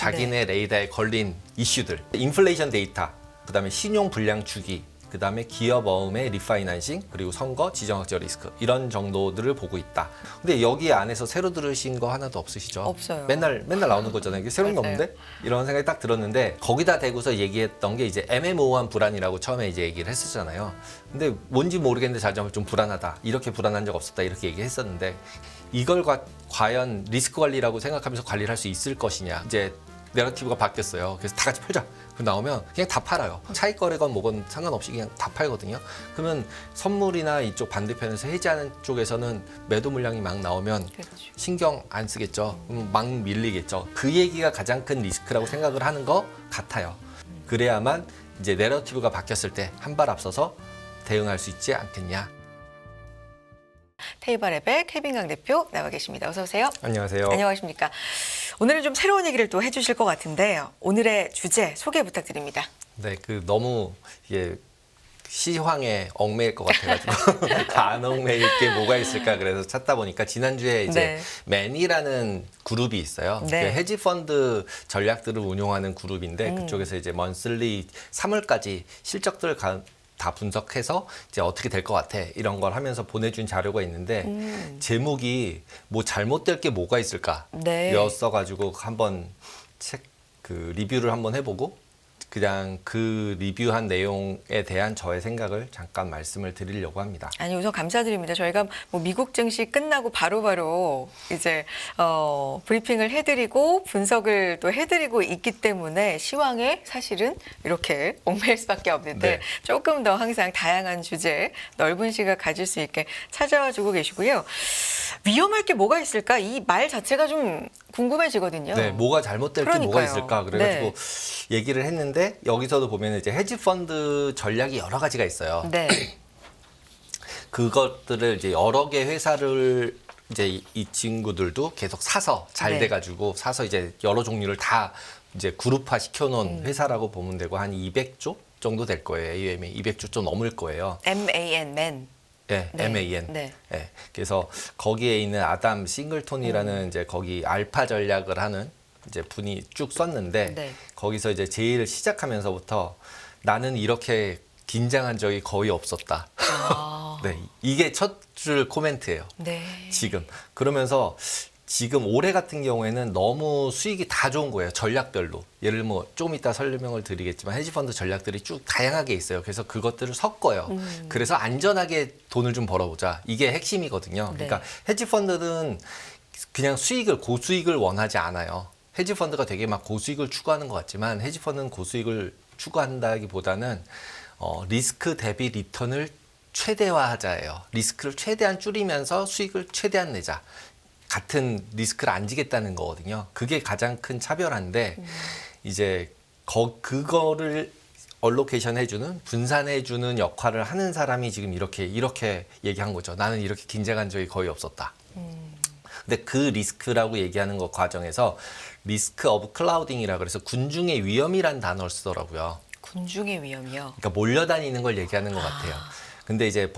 자기네 레이더에 걸린 이슈들, 인플레이션 데이터, 그다음에 신용 불량 주기, 그다음에 기업 어음의 리파이낸싱, 그리고 선거 지정학적 리스크, 이런 정도들을 보고 있다. 근데 여기 안에서 새로 들으신 거 하나도 없으시죠? 없어요. 맨날 나오는 거잖아요. 이게 새로운 게 맞아요. 없는데? 이런 생각이 딱 들었는데, 거기다 대고서 얘기했던 게 이제 애매모호한 불안이라고 처음에 이제 얘기를 했었잖아요. 근데 뭔지 모르겠는데 자칫하면 좀 불안하다, 이렇게 불안한 적 없었다, 이렇게 얘기했었는데, 이걸 과연 리스크 관리라고 생각하면서 관리를 할 수 있을 것이냐. 이제 내러티브가 바뀌었어요. 그래서 다 같이 팔자. 그 나오면 그냥 다 팔아요. 차익 거래건 뭐건 상관없이 그냥 다 팔거든요. 그러면 선물이나 이쪽 반대편에서 해지하는 쪽에서는 매도 물량이 막 나오면 그렇죠. 신경 안 쓰겠죠. 막 밀리겠죠. 그 얘기가 가장 큰 리스크라고 생각을 하는 것 같아요. 그래야만 이제 내러티브가 바뀌었을 때 한 발 앞서서 대응할 수 있지 않겠냐. 테이블앱의 케빈 강 대표 나와 계십니다. 어서 오세요. 안녕하세요. 안녕하십니까. 오늘은 좀 새로운 얘기를 또 해주실 것 같은데 오늘의 주제 소개 부탁드립니다. 네, 너무 이게 시황에 얽매일 것 같아가지고 안 얽매일 게 뭐가 있을까 그래서 찾다 보니까 지난주에 이제 맨이라는 그룹이 있어요. 네. 그 헤지 펀드 전략들을 운용하는 그룹인데 그쪽에서 이제 먼슬리 3월까지 실적들을 다 분석해서 이제 어떻게 될 것 같아 이런 걸 하면서 보내준 자료가 있는데 제목이 뭐 잘못될 게 뭐가 있을까 네. 였어가지고 한번 리뷰를 한번 해보고 그냥 그 리뷰한 내용에 대한 저의 생각을 잠깐 말씀을 드리려고 합니다. 아니 우선 감사드립니다. 저희가 뭐 미국 증시 끝나고 바로바로 이제 브리핑을 해드리고 분석을 또 해드리고 있기 때문에 시황에 사실은 이렇게 얽매일 수밖에 없는데 네. 조금 더 항상 다양한 주제, 넓은 시각 가질 수 있게 찾아와주고 계시고요. 위험할 게 뭐가 있을까? 이 말 자체가 좀 궁금해지거든요. 네, 뭐가 잘못될 게 뭐가 그러니까요. 있을까? 그래가지고 얘기를 했는데 여기서도 보면 이제 헤지 펀드 전략이 여러 가지가 있어요. 네. 그것들을 이제 여러 개 회사를 이제 이 친구들도 계속 사서 잘 네. 돼가지고 사서 이제 여러 종류를 다 이제 그룹화 시켜놓은 회사라고 보면 되고 한 200조 정도 될 거예요. AUM이 200조 좀 넘을 거예요. MAN, man. 네, 네. MAN. 네. 네, 그래서 거기에 있는 아담 싱글톤이라는 이제 거기 알파 전략을 하는 이제 분이 쭉 썼는데 네. 거기서 이제 제일 시작하면서부터 나는 이렇게 긴장한 적이 거의 없었다. 아, 네, 이게 첫 줄 코멘트예요. 네. 지금 그러면서 지금 올해 같은 경우에는 너무 수익이 다 좋은 거예요. 전략별로. 예를 뭐 좀 이따 설명을 드리겠지만 헤지펀드 전략들이 쭉 다양하게 있어요. 그래서 그것들을 섞어요. 그래서 안전하게 돈을 좀 벌어보자. 이게 핵심이거든요. 네. 그러니까 헤지펀드는 그냥 고수익을 원하지 않아요. 헤지펀드가 되게 막 고수익을 추구하는 것 같지만 헤지펀드는 고수익을 추구한다기보다는 리스크 대비 리턴을 최대화하자예요. 리스크를 최대한 줄이면서 수익을 최대한 내자. 같은 리스크를 안 지겠다는 거거든요. 그게 가장 큰 차별화인데 이제 그거를 얼로케이션 해주는 분산해주는 역할을 하는 사람이 지금 이렇게 얘기한 거죠. 나는 이렇게 긴장한 적이 거의 없었다. 근데 그 리스크라고 얘기하는 것 과정에서 리스크 오브 클라우딩이라 그래서 군중의 위험이란 단어를 쓰더라고요. 군중의 위험이요. 그러니까 몰려다니는 걸 얘기하는 것 같아요. 근데 이제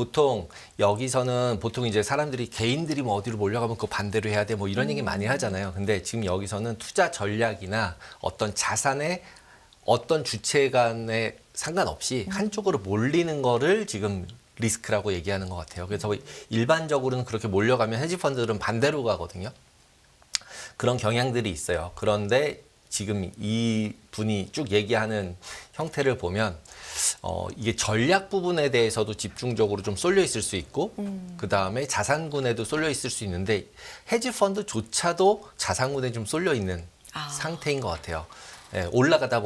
여기서는 보통 이제 사람들이 개인들이 뭐 어디로 몰려가면 그거 반대로 해야 돼 뭐 이런 얘기 많이 하잖아요. 근데 지금 여기서는 투자 전략이나 어떤 자산의 어떤 주체 간에 상관없이 한쪽으로 몰리는 거를 지금 리스크라고 얘기하는 것 같아요. 그래서 일반적으로는 그렇게 몰려가면 헤지펀드들은 반대로 가거든요. 그런 경향들이 있어요. 그런데 지금 이 분이 쭉 얘기하는 형태를 보면 이게 전략 부분에 대해서도 집중적으로 좀 쏠려 있을 수 있고 그 다음에 자산군에도 쏠려 있을 수 있는데 헤지펀드조차도 자산군에 좀 쏠려 있는 상태인 것 같아요. 예, 올라가는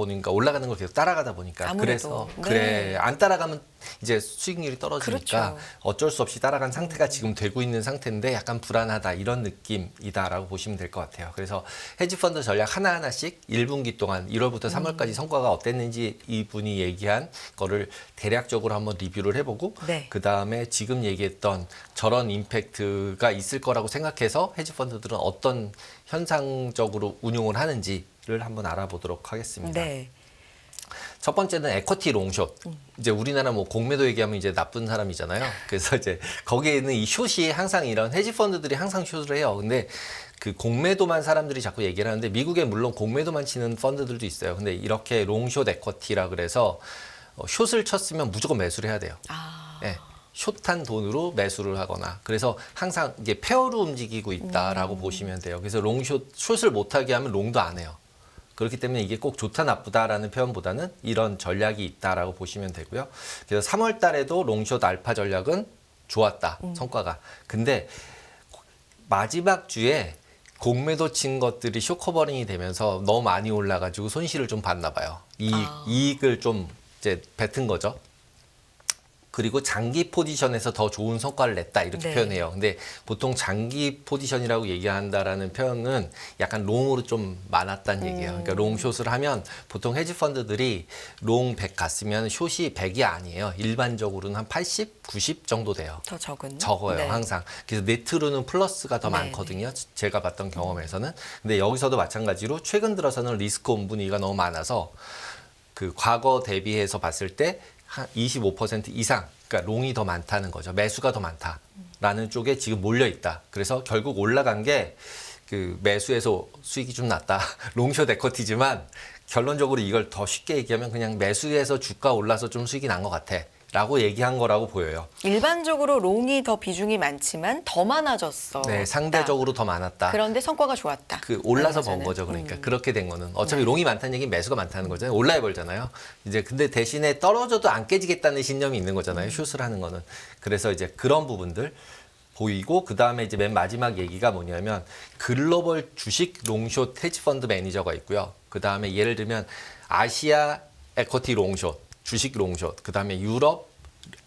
걸 계속 따라가다 보니까 아무래도. 그래서 그래 안 따라가면 이제 수익률이 떨어지니까 그렇죠. 어쩔 수 없이 따라간 상태가 지금 되고 있는 상태인데 약간 불안하다 이런 느낌이다라고 보시면 될 것 같아요. 그래서 헤지펀드 전략 하나하나씩 1분기 동안 1월부터 3월까지 성과가 어땠는지 이분이 얘기한 거를 대략적으로 한번 리뷰를 해보고 네. 그 다음에 지금 얘기했던 저런 임팩트가 있을 거라고 생각해서 헤지펀드들은 어떤 현상적으로 운용을 하는지를 한번 알아보도록 하겠습니다. 네. 첫 번째는 에쿼티 롱숏. 이제 우리나라 뭐 공매도 얘기하면 이제 나쁜 사람이잖아요. 그래서 이제 거기에 있는 이 숏이 항상 이런 헤지 펀드들이 항상 숏을 해요. 근데 그 공매도만 사람들이 자꾸 얘기를 하는데 미국에 물론 공매도만 치는 펀드들도 있어요. 근데 이렇게 롱숏 에쿼티라 그래서 숏을 쳤으면 무조건 매수를 해야 돼요. 예, 숏한 돈으로 매수를 하거나 그래서 항상 이게 페어로 움직이고 있다라고 보시면 돼요. 그래서 롱숏 숏을 못하게 하면 롱도 안 해요. 그렇기 때문에 이게 꼭 좋다 나쁘다라는 표현보다는 이런 전략이 있다라고 보시면 되고요. 그래서 3월 달에도 롱숏 알파 전략은 좋았다 성과가. 근데 마지막 주에 공매도 친 것들이 숏커버링이 되면서 너무 많이 올라가지고 손실을 좀 봤나 봐요. 이익을 좀 이제 뱉은 거죠. 그리고 장기 포지션에서 더 좋은 성과를 냈다 이렇게 네. 표현해요. 근데 보통 장기 포지션이라고 얘기한다라는 표현은 약간 롱으로 좀 많았다는 얘기예요. 그러니까 롱숏을 하면 보통 헤지 펀드들이 롱 100 갔으면 숏이 100이 아니에요. 일반적으로는 한 80, 90 정도 돼요. 더 적은. 적어요, 네. 항상. 그래서 네트로는 플러스가 더 네, 많거든요. 제가 봤던 경험에서는. 근데 여기서도 마찬가지로 최근 들어서는 리스크 온 분위기가 너무 많아서 그 과거 대비해서 봤을 때 한 25% 이상, 그러니까 롱이 더 많다는 거죠. 매수가 더 많다라는 쪽에 지금 몰려 있다. 그래서 결국 올라간 게 그 매수에서 수익이 좀 났다. 롱숏 에쿼티지만 결론적으로 이걸 더 쉽게 얘기하면 그냥 매수에서 주가 올라서 좀 수익이 난 것 같아. 라고 얘기한 거라고 보여요. 일반적으로 롱이 더 비중이 많지만 더 많아졌어. 네, 상대적으로 더 많았다. 그런데 성과가 좋았다. 그 올라서 번 거잖아요. 거죠. 그러니까 그렇게 된 거는 어차피 롱이 많다는 얘기는 매수가 많다는 거잖아요. 올라야 벌잖아요. 이제 근데 대신에 떨어져도 안 깨지겠다는 신념이 있는 거잖아요. 슛을 하는 거는. 그래서 이제 그런 부분들 보이고 그다음에 이제 맨 마지막 얘기가 뭐냐면 글로벌 주식 롱숏 헤지 펀드 매니저가 있고요. 그다음에 예를 들면 아시아 에쿼티 롱숏, 주식 롱숏, 그다음에 유럽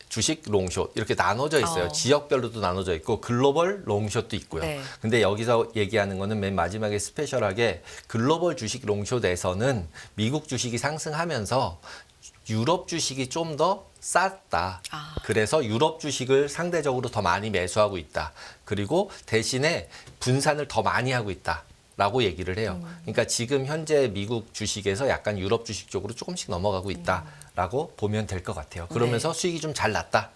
주식 롱숏 이렇게 나눠져 있어요. 지역별로도 나눠져 있고 글로벌 롱숏도 있고요. 네. 근데 여기서 얘기하는 거는 맨 마지막에 스페셜하게 글로벌 주식 롱숏에서는 미국 주식이 상승하면서 유럽 주식이 좀 더 쌌다. 그래서 유럽 주식을 상대적으로 더 많이 매수하고 있다. 그리고 대신에 분산을 더 많이 하고 있다. 라고 얘기를 해요. 그러니까 지금 현재 미국 주식에서 약간 유럽 주식 쪽으로 조금씩 넘어가고 있다라고 보면 될 것 같아요. 그러면서 수익이 좀 잘 났다.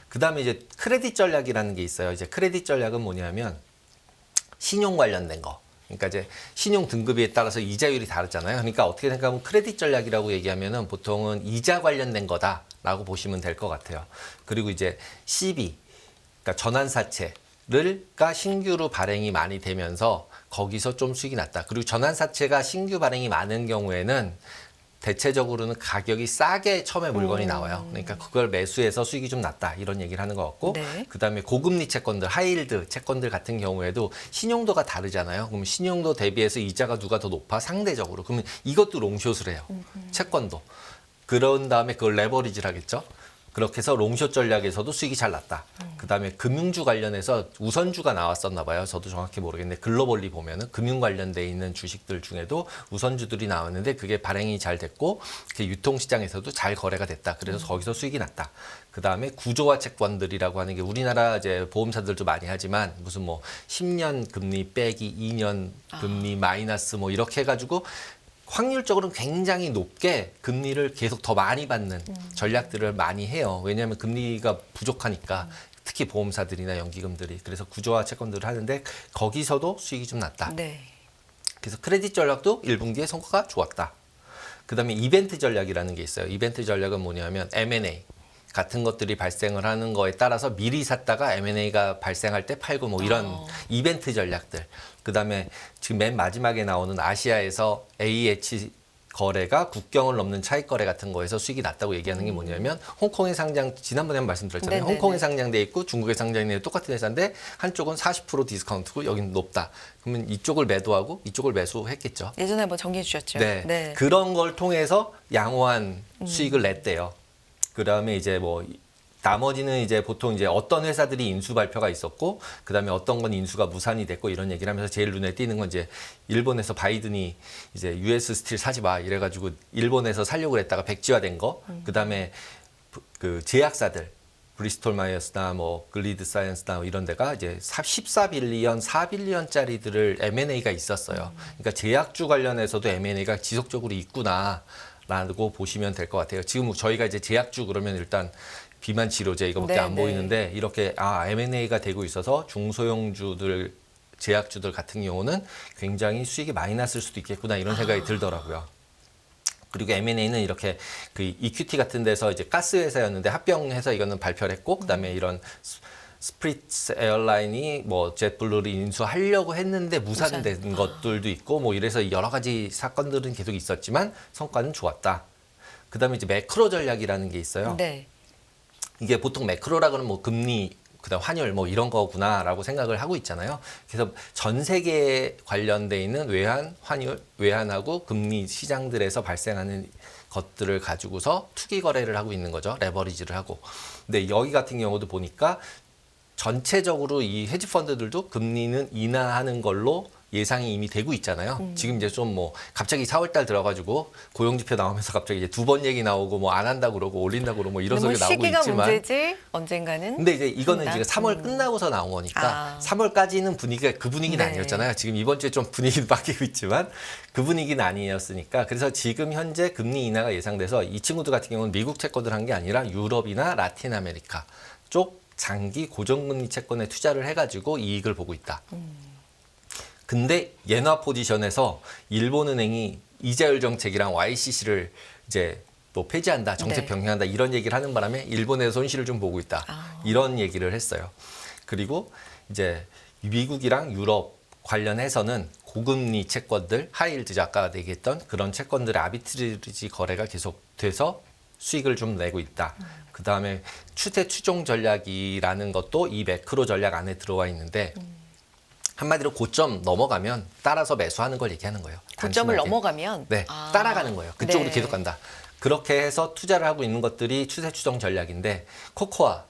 그다음에 이제 크레딧 전략이라는 게 있어요. 이제 크레딧 전략은 뭐냐면 신용 관련된 거. 그러니까 이제 신용 등급에 따라서 이자율이 다르잖아요. 그러니까 어떻게 생각하면 크레딧 전략이라고 얘기하면은 보통은 이자 관련된 거다라고 보시면 될 것 같아요. 그리고 이제 CB, 그러니까 전환사채가 신규로 발행이 많이 되면서 거기서 좀 수익이 났다. 그리고 전환사채가 신규 발행이 많은 경우에는 대체적으로는 가격이 싸게 처음에 물건이 나와요. 그러니까 그걸 매수해서 수익이 좀 났다. 이런 얘기를 하는 것 같고 네. 그다음에 고금리 채권들, 하이힐드 채권들 같은 경우에도 신용도가 다르잖아요. 그럼 신용도 대비해서 이자가 누가 더 높아? 상대적으로. 그러면 이것도 롱숏을 해요. 채권도. 그런 다음에 그걸 레버리지를 하겠죠. 그렇게 해서 롱숏 전략에서도 수익이 잘 났다. 그다음에 금융주 관련해서 우선주가 나왔었나 봐요. 저도 정확히 모르겠는데 글로벌리 보면은 금융 관련돼 있는 주식들 중에도 우선주들이 나왔는데 그게 발행이 잘 됐고 유통시장에서도 잘 거래가 됐다. 그래서 거기서 수익이 났다. 그다음에 구조화 채권들이라고 하는 게 우리나라 이제 보험사들도 많이 하지만 무슨 뭐 10년 금리 빼기 2년 금리 마이너스 뭐 이렇게 해가지고 확률적으로는 굉장히 높게 금리를 계속 더 많이 받는 전략들을 많이 해요. 왜냐하면 금리가 부족하니까 특히 보험사들이나 연기금들이 그래서 구조화 채권들을 하는데 거기서도 수익이 좀 났다. 네. 그래서 크레딧 전략도 1분기에 성과가 좋았다. 그다음에 이벤트 전략이라는 게 있어요. 이벤트 전략은 뭐냐면 M&A 같은 것들이 발생을 하는 거에 따라서 미리 샀다가 M&A가 발생할 때 팔고 뭐 이런 이벤트 전략들. 그다음에 지금 맨 마지막에 나오는 아시아에서 AH 거래가 국경을 넘는 차익 거래 같은 거에서 수익이 났다고 얘기하는 게 뭐냐면 홍콩에 상장 지난번에 한번 말씀드렸잖아요. 네네네. 홍콩에 상장돼 있고 중국에 상장돼 있는 똑같은 회사인데 한쪽은 40% 디스카운트고 여기는 높다. 그러면 이쪽을 매도하고 이쪽을 매수했겠죠. 예전에 한번 정리해 주셨죠. 네. 그런 걸 통해서 양호한 수익을 냈대요. 그다음에 이제 뭐 나머지는 이제 보통 이제 어떤 회사들이 인수 발표가 있었고 그다음에 어떤 건 인수가 무산이 됐고 이런 얘기를 하면서 제일 눈에 띄는 건 이제 일본에서 바이든이 이제 US 스틸 사지 마 이래가지고 일본에서 살려고 했다가 백지화된 거. 그다음에 그 제약사들 브리스톨 마이어스나 뭐 글리드 사이언스나 이런 데가 이제 14빌리언, 4빌리언짜리들을 M&A가 있었어요. 그러니까 제약주 관련해서도 M&A가 지속적으로 있구나라고 보시면 될 것 같아요. 지금 저희가 이제 제약주 그러면 일단 비만 치료제 이거밖에 네, 안 네. 보이는데 이렇게 M&A가 되고 있어서 중소형주들 제약주들 같은 경우는 굉장히 수익이 많이 났을 수도 있겠구나 이런 생각이 들더라고요. 그리고 M&A는 이렇게 그 EQT 같은 데서 이제 가스 회사였는데 합병해서 이거는 발표를 했고 그다음에 이런 스프리츠 에어라인이 뭐 젯블루를 인수하려고 했는데 무산된 것들도 있고 뭐 이래서 여러 가지 사건들은 계속 있었지만 성과는 좋았다. 그다음에 이제 매크로 전략이라는 게 있어요. 네. 이게 보통 매크로라 그러면 뭐 금리 그다음 환율 뭐 이런 거구나라고 생각을 하고 있잖아요. 그래서 전 세계에 관련돼 있는 외환, 환율, 외환하고 금리 시장들에서 발생하는 것들을 가지고서 투기 거래를 하고 있는 거죠. 레버리지를 하고. 근데 여기 같은 경우도 보니까 전체적으로 이 헤지 펀드들도 금리는 인하하는 걸로 예상이 이미 되고 있잖아요. 지금 이제 좀 뭐 갑자기 4월 달 들어가지고 고용 지표 나오면서 갑자기 이제 2번 얘기 나오고 뭐 안 한다고 그러고 올린다고 그러고 뭐 이런 소리 나오고 시기가 있지만 문제지 언젠가는. 근데 이제 이거는 한다? 지금 3월 끝나고서 나온 거니까 아. 3월까지는 분위기가 그 분위기는 네. 아니었잖아요. 지금 이번 주에 좀 분위기도 바뀌고 있지만 그 분위기는 아니었으니까 그래서 지금 현재 금리 인하가 예상돼서 이 친구들 같은 경우는 미국 채권을 한 게 아니라 유럽이나 라틴 아메리카 쪽 장기 고정금리 채권에 투자를 해가지고 이익을 보고 있다. 근데 예나 포지션에서 일본은행이 이자율 정책이랑 YCC를 이제 뭐 폐지한다, 정책 네. 변경한다 이런 얘기를 하는 바람에 일본의 손실을 좀 보고 있다. 이런 얘기를 했어요. 그리고 이제 미국이랑 유럽 관련해서는 고금리 채권들, 하이힐드 아까 얘기했던 그런 채권들의 아비트리지 거래가 계속돼서 수익을 좀 내고 있다. 그 다음에 추세 추종 전략이라는 것도 이 매크로 전략 안에 들어와 있는데 한마디로 고점 넘어가면 따라서 매수하는 걸 얘기하는 거예요. 고점을 단순하게. 넘어가면 네, 따라가는 거예요. 그쪽으로 네. 계속 간다. 그렇게 해서 투자를 하고 있는 것들이 추세 추종 전략인데 코코아,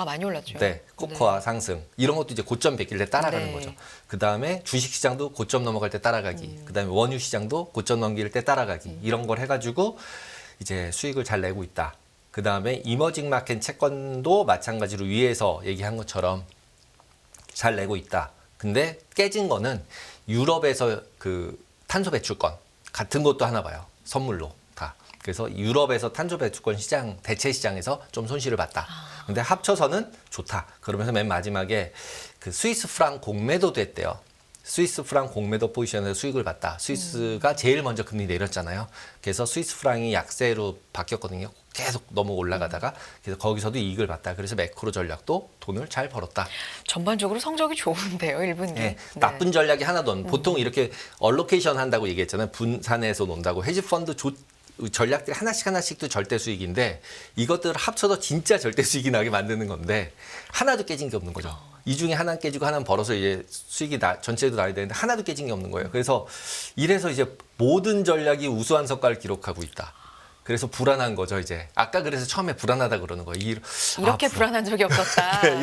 많이 올랐죠. 네, 코코아 상승 이런 것도 이제 고점 베낄 때 따라가는 네. 거죠. 그 다음에 주식 시장도 고점 넘어갈 때 따라가기, 그 다음에 원유 시장도 고점 넘길 때 따라가기 이런 걸 해가지고 이제 수익을 잘 내고 있다. 그 다음에 이머징 마켓 채권도 마찬가지로 위에서 얘기한 것처럼 잘 내고 있다. 근데 깨진 거는 유럽에서 그 탄소 배출권 같은 것도 하나 봐요. 선물로 다. 그래서 유럽에서 탄소 배출권 시장 대체 시장에서 좀 손실을 봤다. 근데 합쳐서는 좋다. 그러면서 맨 마지막에 그 스위스 프랑 공매도 됐대요. 스위스 프랑 공매도 포지션에서 수익을 봤다. 스위스가 제일 먼저 금리 내렸잖아요. 그래서 스위스 프랑이 약세로 바뀌었거든요. 계속 넘어 올라가다가 그래서 거기서도 이익을 봤다. 그래서 매크로 전략도 돈을 잘 벌었다. 전반적으로 성적이 좋은데요, 일본이. 네, 나쁜 전략이 하나도 없는. 보통 이렇게 얼로케이션 한다고 얘기했잖아요. 분산해서 논다고. 헤지 펀드 전략들이 하나씩도 절대 수익인데 이것들을 합쳐서 진짜 절대 수익이 나게 만드는 건데 하나도 깨진 게 없는 거죠. 이 중에 하나 깨지고 하나는 벌어서 이제 수익이 전체도 나야 되는데 하나도 깨진 게 없는 거예요. 그래서 이래서 이제 모든 전략이 우수한 성과를 기록하고 있다. 그래서 불안한 거죠, 이제. 아까 그래서 처음에 불안하다 그러는 거예요. 이렇게 불안한 적이 없었다. 네,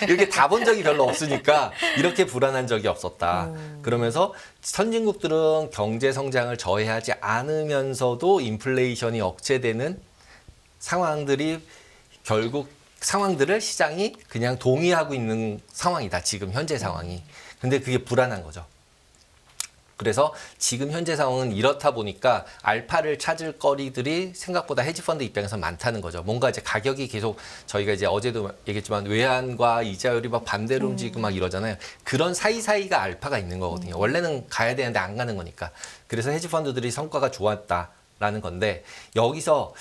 이렇게 다 본 적이 별로 없으니까 이렇게 불안한 적이 없었다. 그러면서 선진국들은 경제 성장을 저해하지 않으면서도 인플레이션이 억제되는 상황들이 결국 상황들을 시장이 그냥 동의하고 있는 상황이다. 지금 현재 상황이. 근데 그게 불안한 거죠. 그래서 지금 현재 상황은 이렇다 보니까 알파를 찾을 거리들이 생각보다 헤지펀드 입장에서 많다는 거죠. 뭔가 이제 가격이 계속 저희가 이제 어제도 얘기했지만 외환과 이자율이 막 반대로 움직이고 막 이러잖아요. 그런 사이사이가 알파가 있는 거거든요. 원래는 가야 되는데 안 가는 거니까. 그래서 헤지펀드들이 성과가 좋았다라는 건데 여기서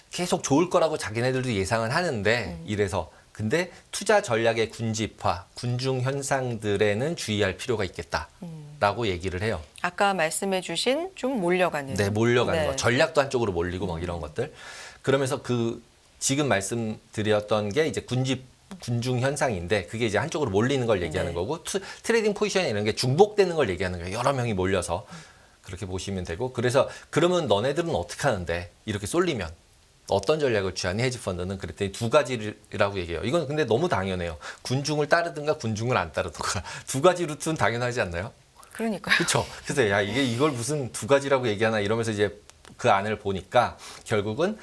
계속 좋을 거라고 자기네들도 예상은 하는데 이래서 근데 투자 전략의 군집화, 군중 현상들에는 주의할 필요가 있겠다라고 얘기를 해요. 아까 말씀해주신 좀 몰려가는. 네, 몰려가는 네. 거. 전략도 한쪽으로 몰리고 막 이런 것들. 그러면서 그 지금 말씀드렸던 게 이제 군중 현상인데 그게 이제 한쪽으로 몰리는 걸 얘기하는 네. 거고 트레이딩 포지션이 이런 게 중복되는 걸 얘기하는 거예요. 여러 명이 몰려서 그렇게 보시면 되고 그래서 그러면 너네들은 어떻게 하는데 이렇게 쏠리면 어떤 전략을 취하니 헤지펀드는 그랬더니 두 가지라고 얘기해요. 이건 근데 너무 당연해요. 군중을 따르든가 군중을 안 따르든가 두 가지 루트는 당연하지 않나요? 그러니까요. 그렇죠. 그래서 야 이걸 무슨 두 가지라고 얘기하나 이러면서 이제 그 안을 보니까 결국은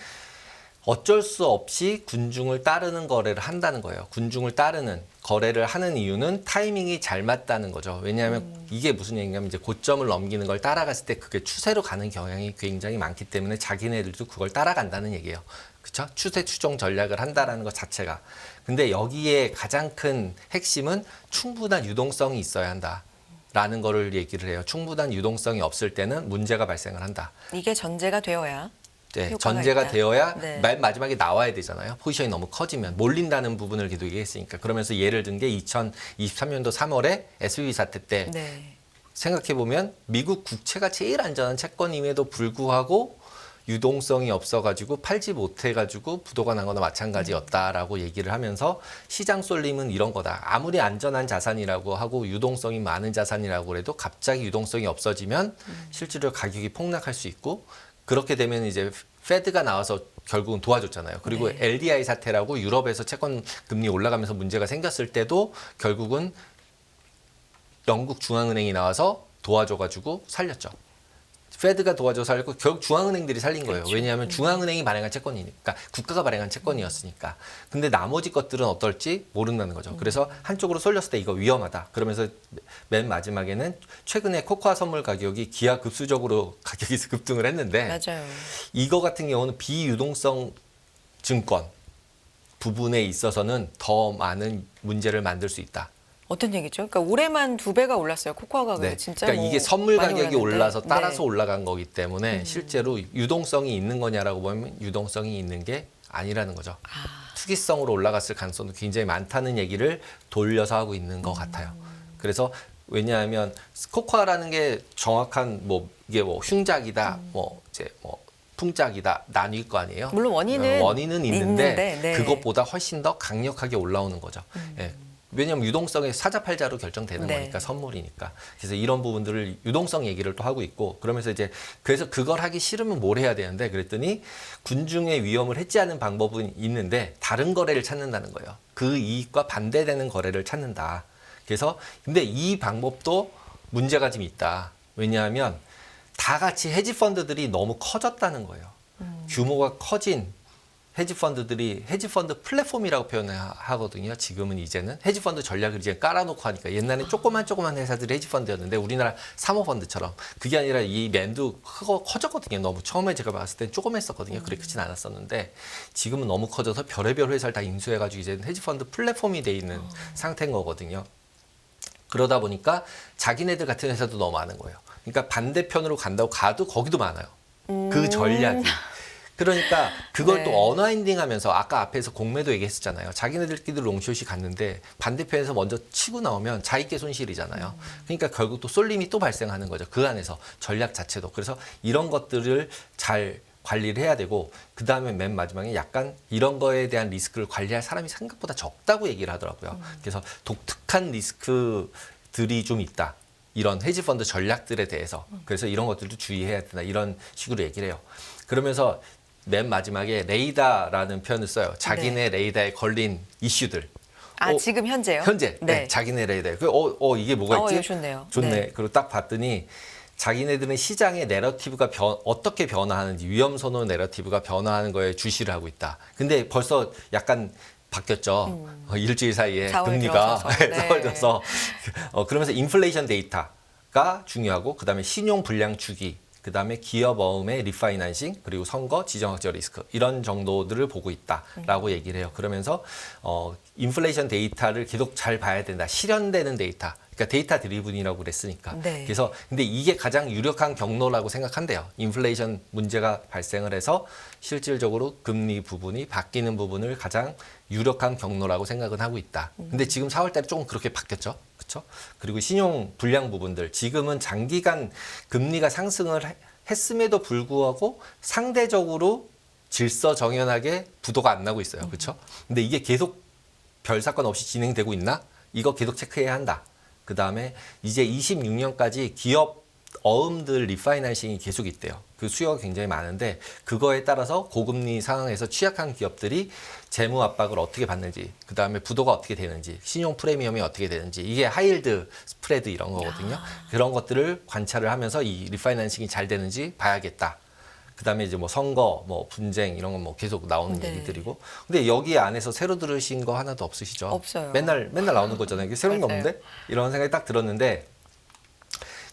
어쩔 수 없이 군중을 따르는 거래를 한다는 거예요. 군중을 따르는 거래를 하는 이유는 타이밍이 잘 맞다는 거죠. 왜냐하면 이게 무슨 얘기냐면 이제 고점을 넘기는 걸 따라갔을 때 그게 추세로 가는 경향이 굉장히 많기 때문에 자기네들도 그걸 따라간다는 얘기예요. 그렇죠? 추세 추종 전략을 한다라는 것 자체가. 근데 여기에 가장 큰 핵심은 충분한 유동성이 있어야 한다. 라는 거를 얘기를 해요. 충분한 유동성이 없을 때는 문제가 발생을 한다. 이게 전제가 되어야 네, 효과가 전제가 있다. 되어야 네. 맨 마지막에 나와야 되잖아요. 포지션이 너무 커지면 몰린다는 부분을 계속 얘기했으니까. 그러면서 예를 든 게 2023년도 3월에 SVB 사태 때 네. 생각해 보면 미국 국채가 제일 안전한 채권임에도 불구하고 유동성이 없어가지고 팔지 못해가지고 부도가 난 거나 마찬가지였다라고 얘기를 하면서 시장 쏠림은 이런 거다. 아무리 안전한 자산이라고 하고 유동성이 많은 자산이라고 해도 갑자기 유동성이 없어지면 실제로 가격이 폭락할 수 있고 그렇게 되면 이제 페드가 나와서 결국은 도와줬잖아요. 그리고 네. LDI 사태라고 유럽에서 채권 금리 올라가면서 문제가 생겼을 때도 결국은 영국 중앙은행이 나와서 도와줘가지고 살렸죠. 페드가 도와줘 살렸고 결국 중앙은행들이 살린 거예요. 그렇죠. 왜냐하면 중앙은행이 발행한 채권이니까 국가가 발행한 채권이었으니까. 근데 나머지 것들은 어떨지 모른다는 거죠. 그래서 한쪽으로 쏠렸을 때 이거 위험하다. 그러면서 맨 마지막에는 최근에 코코아 선물 가격이 기하급수적으로 가격이 급등을 했는데 맞아요. 이거 같은 경우는 비유동성 증권 부분에 있어서는 더 많은 문제를 만들 수 있다. 어떤 얘기죠? 그러니까 올해만 2배가 올랐어요. 코코아 가격이 네. 진짜 그러니까 뭐 이게 선물 많이 가격이 올랐는데. 올라서 따라서 네. 올라간 거기 때문에 실제로 유동성이 있는 거냐라고 보면 유동성이 있는 게 아니라는 거죠. 투기성으로 올라갔을 가능성도 굉장히 많다는 얘기를 돌려서 하고 있는 것 같아요. 그래서 왜냐하면 코코아라는 게 정확한 뭐 이게 뭐 흉작이다, 뭐 이제 뭐 풍작이다 나뉠 거 아니에요. 물론 원인은 있는데 네. 그것보다 훨씬 더 강력하게 올라오는 거죠. 예. 왜냐하면 유동성이 사자팔자로 결정되는 네. 거니까 선물이니까. 그래서 이런 부분들을 유동성 얘기를 또 하고 있고 그러면서 이제 그래서 그걸 하기 싫으면 뭘 해야 되는데 그랬더니 군중의 위험을 해지하는 방법은 있는데 다른 거래를 찾는다는 거예요. 그 이익과 반대되는 거래를 찾는다. 그래서 근데 이 방법도 문제가 좀 있다. 왜냐하면 다 같이 헤지 펀드들이 너무 커졌다는 거예요. 규모가 커진 헤지펀드들이 헤지펀드 플랫폼이라고 표현을 하거든요. 지금은 이제는 헤지펀드 전략을 이제 깔아놓고 하니까 옛날에 조그만 회사들이 헤지펀드였는데 우리나라 사모펀드처럼 그게 아니라 이 맨도 커졌거든요. 너무 처음에 제가 봤을 때 조그맸었거든요. 그렇게 크진 않았었는데 지금은 너무 커져서 별의별 회사를 다 인수해가지고 이제 헤지펀드 플랫폼이 돼 있는 상태인 거거든요. 그러다 보니까 자기네들 같은 회사도 너무 많은 거예요. 그러니까 반대편으로 간다고 가도 거기도 많아요. 그 전략이. 그러니까 그걸 네. 또 언와인딩하면서 아까 앞에서 공매도 얘기했었잖아요. 자기네들끼리 롱숏이 갔는데 반대편에서 먼저 치고 나오면 자기께 손실이잖아요. 그러니까 결국 또 쏠림이 또 발생하는 거죠. 그 안에서 전략 자체도. 그래서 이런 것들을 잘 관리를 해야 되고 그다음에 맨 마지막에 약간 이런 거에 대한 리스크를 관리할 사람이 생각보다 적다고 얘기를 하더라고요. 그래서 독특한 리스크들이 좀 있다. 이런 헤지펀드 전략들에 대해서. 그래서 이런 것들도 주의해야 된다. 이런 식으로 얘기를 해요. 그러면서 맨 마지막에 레이다라는 표현을 써요. 자기네 레이다에 걸린 이슈들. 지금 현재요? 현재. 네. 자기네 레이다에. 이게 뭐가 있지? 이거 좋네요. 좋네. 네. 그리고 딱 봤더니 자기네들은 시장의 내러티브가 어떻게 변화하는지 위험 선호 내러티브가 변화하는 거에 주시를 하고 있다. 근데 벌써 약간 바뀌었죠. 일주일 사이에 4월 금리가 들어서서. 네. 떨어져서 그러면서 인플레이션 데이터가 중요하고 그다음에 신용 불량 주기 그다음에 기업 어음의 리파이낸싱 그리고 선거 지정학적 리스크 이런 정도들을 보고 있다라고 얘기를 해요. 그러면서 인플레이션 데이터를 계속 잘 봐야 된다. 실현되는 데이터. 그러니까 데이터 드리븐이라고 그랬으니까. 네. 그래서 근데 이게 가장 유력한 경로라고 생각한대요. 인플레이션 문제가 발생을 해서 실질적으로 금리 부분이 바뀌는 부분을 가장 유력한 경로라고 생각은 하고 있다. 근데 지금 4월 달에 조금 그렇게 바뀌었죠. 그렇죠? 그리고 신용 불량 부분들 지금은 장기간 금리가 상승을 했음에도 불구하고 상대적으로 질서정연하게 부도가 안 나고 있어요. 그렇죠? 근데 이게 계속 별 사건 없이 진행되고 있나? 이거 계속 체크해야 한다. 그다음에 이제 26년까지 기업 어음들 리파이낸싱이 계속 있대요. 그 수요가 굉장히 많은데 그거에 따라서 고금리 상황에서 취약한 기업들이 재무 압박을 어떻게 받는지, 그다음에 부도가 어떻게 되는지, 신용 프리미엄이 어떻게 되는지 이게 하이힐드 스프레드 이런 거거든요. 그런 것들을 관찰을 하면서 이 리파이낸싱이 잘 되는지 봐야겠다. 그다음에 이제 뭐 선거, 뭐 분쟁 이런 건 뭐 계속 나오는 네. 얘기들이고. 근데 여기 안에서 새로 들으신 거 하나도 없으시죠? 없어요. 맨날 나오는 거잖아요. 이게 새로운 게 맞아요. 없는데 이런 생각이 딱 들었는데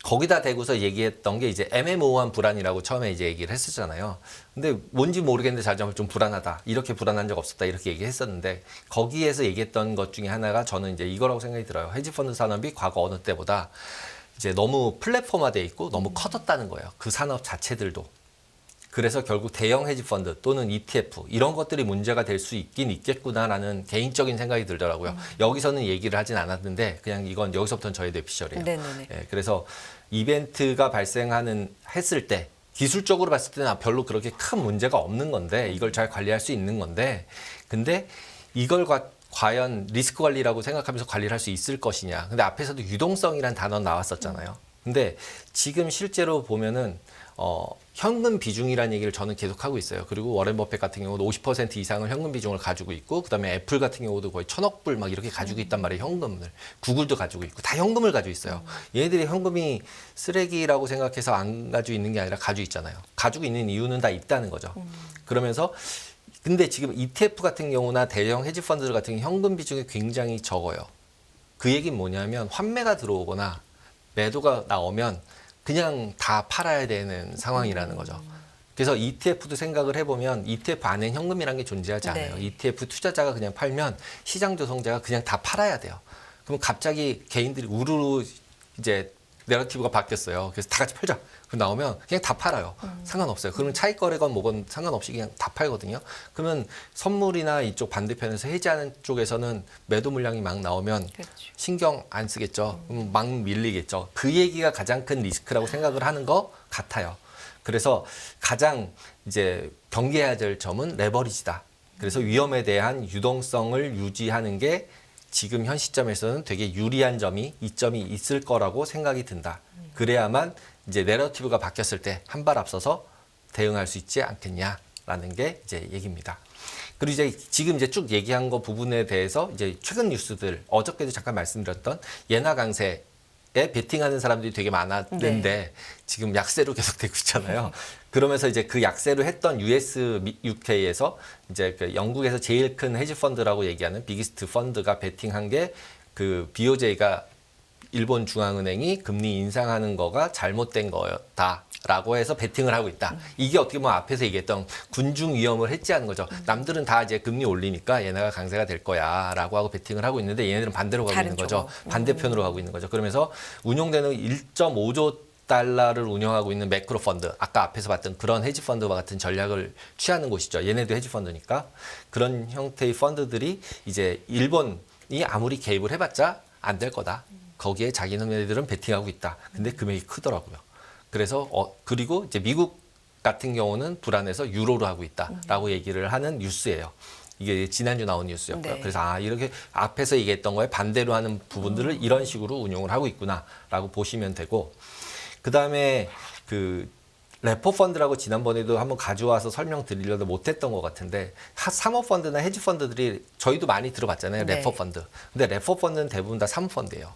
거기다 대고서 얘기했던 게 이제 애매모호한 불안이라고 처음에 이제 얘기를 했었잖아요. 근데 뭔지 모르겠는데 자칫 좀 불안하다. 이렇게 불안한 적 없었다. 이렇게 얘기했었는데 거기에서 얘기했던 것 중에 하나가 저는 이제 이거라고 생각이 들어요. 헤지펀드 산업이 과거 어느 때보다 이제 너무 플랫폼화돼 있고 너무 커졌다는 거예요. 그 산업 자체들도. 그래서 결국 대형 헤지펀드 또는 ETF 이런 것들이 문제가 될 수 있긴 있겠구나라는 개인적인 생각이 들더라고요. 여기서는 얘기를 하진 않았는데 그냥 이건 여기서부터는 저의 뇌피셜이에요. 네네네. 예, 그래서 이벤트가 했을 때 기술적으로 봤을 때는 별로 그렇게 큰 문제가 없는 건데 이걸 잘 관리할 수 있는 건데 근데 이걸 과연 리스크 관리라고 생각하면서 관리를 할 수 있을 것이냐. 근데 앞에서도 유동성이란 단어 나왔었잖아요. 근데 지금 실제로 보면은 현금 비중이라는 얘기를 저는 계속 하고 있어요. 그리고 워렌 버핏 같은 경우도 50% 이상을 현금 비중을 가지고 있고, 그다음에 애플 같은 경우도 거의 1,000억 불 막 이렇게 가지고 있단 말이에요. 현금을. 구글도 가지고 있고 다 현금을 가지고 있어요. 얘네들이 현금이 쓰레기라고 생각해서 안 가지고 있는 게 아니라 가지고 있잖아요. 가지고 있는 이유는 다 있다는 거죠. 그러면서 근데 지금 ETF 같은 경우나 대형 헤지 펀드들 같은 경우 현금 비중이 굉장히 적어요. 그 얘기는 뭐냐면 환매가 들어오거나 매도가 나오면 그냥 다 팔아야 되는 상황이라는 거죠. 그래서 ETF도 생각을 해보면 ETF 안에 현금이라는 게 존재하지 않아요. 네. ETF 투자자가 그냥 팔면 시장 조성자가 그냥 다 팔아야 돼요. 그럼 갑자기 개인들이 우르르 이제 내러티브가 바뀌었어요. 그래서 다 같이 팔자. 그럼 나오면 그냥 다 팔아요. 상관없어요. 그러면 차익 거래건 뭐건 상관없이 그냥 다 팔거든요. 그러면 선물이나 이쪽 반대편에서 해지하는 쪽에서는 매도 물량이 막 나오면 그렇죠. 신경 안 쓰겠죠. 그럼 막 밀리겠죠. 그 얘기가 가장 큰 리스크라고 생각을 하는 것 같아요. 그래서 가장 이제 경계해야 될 점은 레버리지다. 그래서 위험에 대한 유동성을 유지하는 게 지금 현 시점에서는 되게 유리한 점이 이점이 있을 거라고 생각이 든다. 그래야만 이제 내러티브가 바뀌었을 때 한 발 앞서서 대응할 수 있지 않겠냐라는 게 이제 얘기입니다. 그리고 이제 지금 이제 쭉 얘기한 거 부분에 대해서 이제 최근 뉴스들 어저께도 잠깐 말씀드렸던 예나 강세에 베팅하는 사람들이 되게 많았는데 네. 지금 약세로 계속 되고 있잖아요. 그러면서 이제 그 약세로 했던 UK에서 이제 그 영국에서 제일 큰 헤지 펀드라고 얘기하는 비기스트 펀드가 베팅한 게 그 BOJ가 일본 중앙은행이 금리 인상하는 거가 잘못된 거였다라고 해서 베팅을 하고 있다. 이게 어떻게 보면 앞에서 얘기했던 군중 위험을 해지하는 거죠. 남들은 다 이제 금리 올리니까 얘네가 강세가 될 거야라고 하고 베팅을 하고 있는데 얘네들은 반대로 가고 다른 있는 거죠. 쪽으로. 반대편으로 가고 있는 거죠. 그러면서 운용되는 1.5조 달러를 운영하고 있는 매크로 펀드, 아까 앞에서 봤던 그런 헤지 펀드와 같은 전략을 취하는 곳이죠. 얘네도 헤지 펀드니까 그런 형태의 펀드들이 이제 일본이 아무리 개입을 해봤자 안 될 거다. 거기에 자기네들은 베팅하고 있다. 근데 금액이 크더라고요. 그래서 그리고 이제 미국 같은 경우는 불안해서 유로로 하고 있다라고 얘기를 하는 뉴스예요. 이게 지난주 나온 뉴스였고요. 네. 그래서 이렇게 앞에서 얘기했던 거에 반대로 하는 부분들을 이런 식으로 운용을 하고 있구나라고 보시면 되고, 그 다음에 그 레포 펀드라고 지난번에도 한번 가져와서 설명드리려도 못했던 것 같은데 사모펀드나 헤지 펀드들이 저희도 많이 들어봤잖아요. 네. 레포 펀드. 근데 레포 펀드는 대부분 다 사모펀드예요.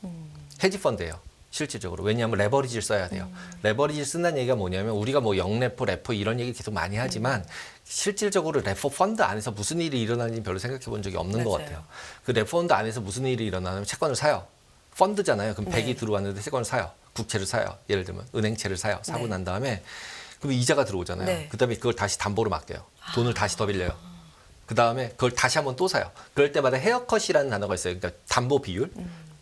헤지 펀드예요. 실질적으로. 왜냐하면 레버리지를 써야 돼요. 레버리지를 쓴다는 얘기가 뭐냐면 우리가 뭐 영레포, 레포 이런 얘기 계속 많이 하지만 실질적으로 레포 펀드 안에서 무슨 일이 일어나는지 별로 생각해 본 적이 없는 것 맞아요. 같아요. 그 레포 펀드 안에서 무슨 일이 일어나면 채권을 사요. 펀드잖아요. 그럼 100이 들어왔는데 채권을 사요. 국채를 사요. 예를 들면 은행채를 사요. 사고 네. 난 다음에 그럼 이자가 들어오잖아요. 네. 그다음에 그걸 다시 담보로 맡겨요. 돈을 다시 더 빌려요. 그다음에 그걸 다시 한번 또 사요. 그럴 때마다 헤어컷이라는 단어가 있어요. 그러니까 담보 비율.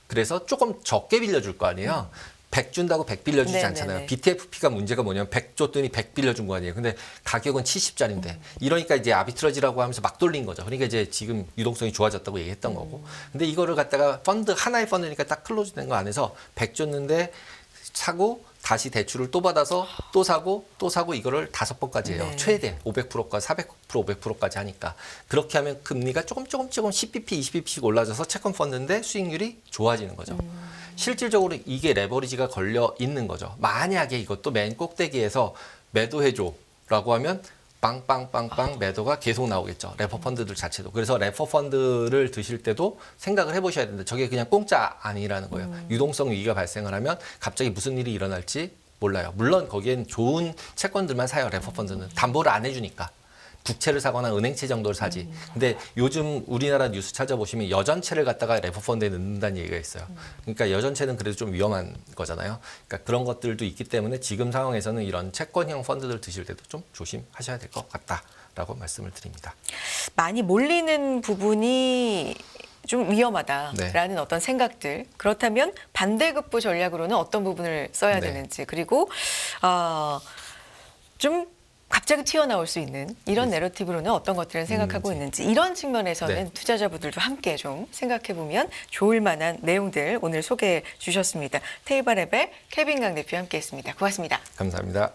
그래서 조금 적게 빌려줄 거 아니에요. 100 준다고 100 빌려주지 네네네. 않잖아요. BTFP가 문제가 뭐냐면 100 줬더니 100 빌려준 거 아니에요. 근데 가격은 70짜리인데 이러니까 이제 아비트러지라고 하면서 막 돌린 거죠. 그러니까 이제 지금 유동성이 좋아졌다고 얘기했던 거고. 근데 이거를 갖다가 펀드 하나의 펀드니까 딱 클로즈된 거 안에서 100 줬는데 사고 다시 대출을 또 받아서 또 사고 또 사고 이거를 5번까지 해요. 네. 최대 500%까지 400% 500%까지 하니까 그렇게 하면 금리가 조금 10bp 20bp씩 올라져서 채권 펀드인데 수익률이 좋아지는 거죠. 실질적으로 이게 레버리지가 걸려 있는 거죠. 만약에 이것도 맨 꼭대기에서 매도해줘라고 하면 빵빵빵빵 매도가 계속 나오겠죠. 레퍼 펀드들 자체도. 그래서 레퍼 펀드를 드실 때도 생각을 해보셔야 되는데 저게 그냥 공짜 아니라는 거예요. 유동성 위기가 발생을 하면 갑자기 무슨 일이 일어날지 몰라요. 물론 거기엔 좋은 채권들만 사요. 레퍼 펀드는. 담보를 안 해주니까. 국채를 사거나 은행채 정도를 사지. 근데 요즘 우리나라 뉴스 찾아보시면 여전채를 갖다가 레퍼 펀드에 넣는다는 얘기가 있어요. 그러니까 여전채는 그래도 좀 위험한 거잖아요. 그러니까 그런 것들도 있기 때문에 지금 상황에서는 이런 채권형 펀드들 드실 때도 좀 조심하셔야 될 것 같다라고 말씀을 드립니다. 많이 몰리는 부분이 좀 위험하다라는 어떤 생각들, 그렇다면 반대급부 전략으로는 어떤 부분을 써야 네. 되는지, 그리고 좀 갑자기 튀어나올 수 있는 이런 내러티브로는 어떤 것들을 생각하고 있는지, 이런 측면에서는 네. 투자자분들도 함께 좀 생각해 보면 좋을 만한 내용들 오늘 소개해 주셨습니다. 테이블앱의 케빈 강 대표 함께했습니다. 고맙습니다. 감사합니다.